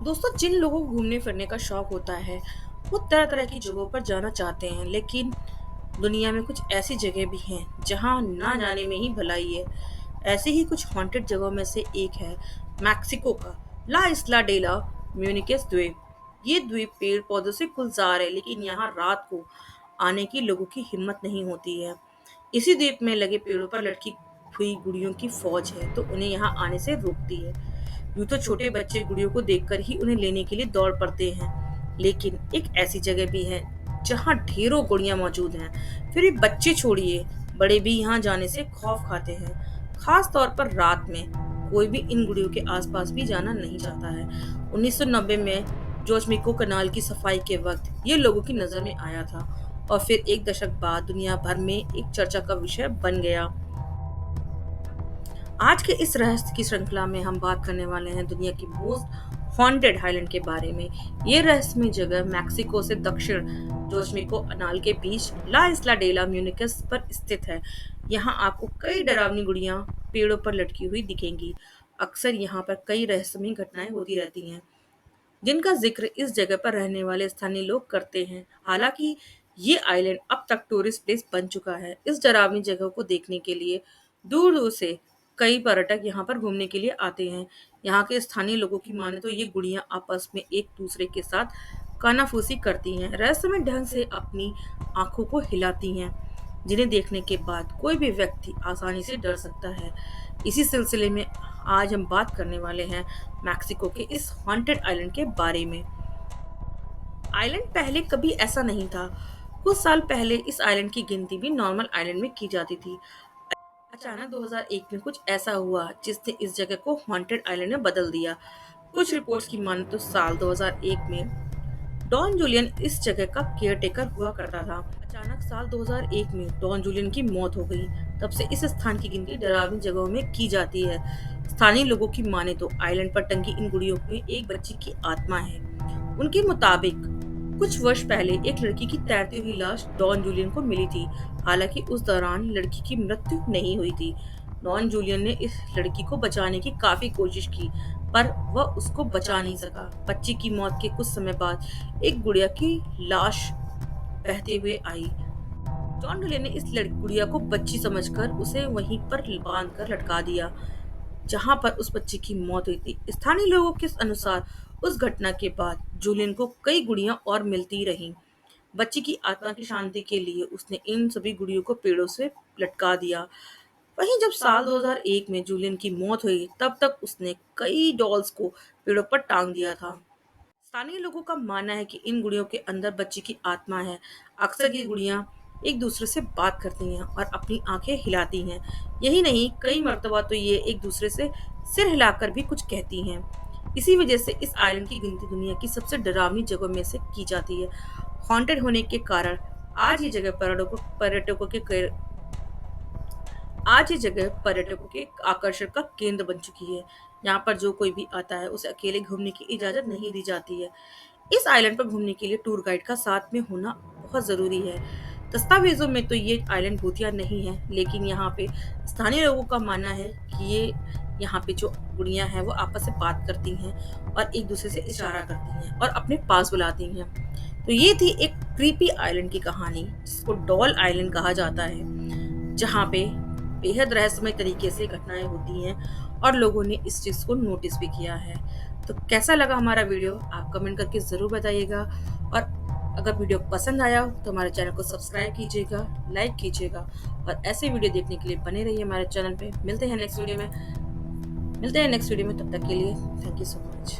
दोस्तों, जिन लोगों को घूमने फिरने का शौक होता है वो तरह तरह की जगहों पर जाना चाहते हैं, लेकिन दुनिया में कुछ ऐसी जगह भी हैं जहां ना जाने में ही भलाई है। ऐसे ही कुछ हॉन्टेड जगहों में से एक है मैक्सिको का ला इस्ला डेला म्यूनिकेस द्वीप। ये द्वीप पेड़ पौधों से गुलजार है, लेकिन यहाँ रात को आने की लोगों की हिम्मत नहीं होती है। इसी द्वीप में लगे पेड़ों पर लटकी हुई गुड़ियों की फौज है, तो उन्हें यहाँ आने से रोकती है। यूं तो छोटे बच्चे गुड़ियों को देखकर ही उन्हें लेने के लिए दौड़ पड़ते हैं, लेकिन एक ऐसी जगह भी है जहाँ ढेरों गुड़ियां मौजूद हैं। फिर ये बच्चे छोड़िए, बड़े भी यहाँ जाने से खौफ खाते हैं, खास तौर पर रात में। कोई भी इन गुड़ियों के आसपास भी जाना नहीं चाहता है। 1990 में जोशमिको कनाल की सफाई के वक्त ये लोगों की नजर में आया था, और फिर एक दशक बाद दुनिया भर में एक चर्चा का विषय बन गया। आज के इस रहस्य की श्रृंखला में हम बात करने वाले हैं दुनिया की मोस्ट हॉन्टेड आइलैंड के बारे में। ये रहस्यमय जगह मैक्सिको से दक्षिण जोस्मिको अनाल के बीच ला इस्ला डेला म्यूनिकस पर स्थित है। यहाँ आपको कई डरावनी गुड़ियां पेड़ों पर लटकी हुई दिखेंगी। अक्सर यहाँ पर कई रहस्यमय घटनाएं होती रहती हैं, जिनका जिक्र इस जगह पर रहने वाले स्थानीय लोग करते हैं। हालांकि ये आइलैंड अब तक टूरिस्ट प्लेस बन चुका है। इस डरावनी जगह को देखने के लिए दूर दूर से कई पर्यटक यहाँ पर घूमने के लिए आते हैं। यहाँ के स्थानीय लोगों की माने तो ये गुड़ियां आपस में एक दूसरे के साथ कानाफूसी करती हैं, रहस्यमय ढंग से अपनी आंखों को हिलाती हैं, जिन्हें देखने के बाद कोई भी व्यक्ति आसानी से डर सकता है। इसी सिलसिले में आज हम बात करने वाले हैं मैक्सिको के इस हॉन्टेड आइलैंड के बारे में। आइलैंड पहले कभी ऐसा नहीं था। कुछ साल पहले इस आइलैंड की गिनती भी नॉर्मल आइलैंड में की जाती थी। अचानक 2001 में कुछ ऐसा हुआ जिसने इस जगह को हॉन्टेड आइलैंड में बदल दिया। कुछ रिपोर्ट्स की माने तो साल 2001 में डॉन जूलियन इस जगह का केयरटेकर हुआ करता था। अचानक साल 2001 में डॉन जूलियन की मौत हो गई। तब से इस स्थान की गिनती डरावनी जगहों में की जाती है। स्थानीय लोगों की माने तो आइलैंड पर टंगी इन गुड़ियों में एक बच्ची की आत्मा है। उनके मुताबिक कुछ वर्ष पहले एक लड़की की तैरती हुई लाश डॉन जूलियन को मिली थी। हालांकि उस दौरान लड़की की मृत्यु नहीं हुई थी। डॉन जूलियन ने इस लड़की को बचाने की काफी कोशिश की, पर वह उसको बचा नहीं सका। बच्ची की मौत के कुछ समय बाद एक गुड़िया की लाश बहते हुए आई। जॉन डुले ने इस गुड़िया को बच्ची समझकर उसे वहीं पर बांध कर लटका दिया जहां पर उस बच्ची की मौत हुई थी। स्थानीय लोगों के अनुसार उस घटना के बाद जूलियन को कई गुड़ियां और मिलती रहीं। बच्ची की आत्मा की शांति के लिए उसने इन सभी गुड़ियों को पेड़ों से लटका दिया। वहीं जब साल 2001 में जूलियन की मौत हुई, तब तक उसने कई डॉल्स को पेड़ों पर टांग दिया था। स्थानीय लोगों का मानना है कि इन गुड़ियों के अंदर बच्ची की आत्मा है। अक्सर ये गुड़ियां एक दूसरे से बात करती हैं और अपनी आंखें हिलाती हैं। यही नहीं, कई मर्तबा तो ये एक दूसरे से सिर हिलाकर भी कुछ कहती हैं। इसी वजह से इस आइलैंड की गिनती दुनिया की सबसे डरावनी जगहों में से की जाती है। हॉन्टेड होने के कारण आज ये जगह पर्यटकों के आज ये जगह पर्यटकों के आकर्षण का केंद्र बन चुकी है। यहाँ पर जो कोई भी आता है उसे अकेले घूमने की इजाजत नहीं दी जाती है। इस आइलैंड पर घूमने के लिए टूर गाइड का साथ में होना बहुत जरूरी है। दस्तावेजों में तो ये आइलैंड भूतिया नहीं है, लेकिन यहाँ पे स्थानीय लोगों का मानना है कि ये यहाँ पे जो गुड़ियां हैं वो आपस में बात करती हैं और एक दूसरे से इशारा करती हैं और अपने पास बुलाती हैं। तो ये थी एक क्रीपी आइलैंड की कहानी, जिसको डॉल आइलैंड कहा जाता है, जहाँ पे बेहद रहस्यमय तरीके से घटनाएं होती हैं और लोगों ने इस चीज को नोटिस भी किया है। तो कैसा लगा हमारा वीडियो, आप कमेंट करके जरूर बताइएगा। और अगर वीडियो पसंद आया हो तो हमारे चैनल को सब्सक्राइब कीजिएगा, लाइक कीजिएगा, और ऐसे वीडियो देखने के लिए बने रहिए हमारे चैनल पे। मिलते हैं नेक्स्ट वीडियो में। तब तक के लिए थैंक यू सो मच।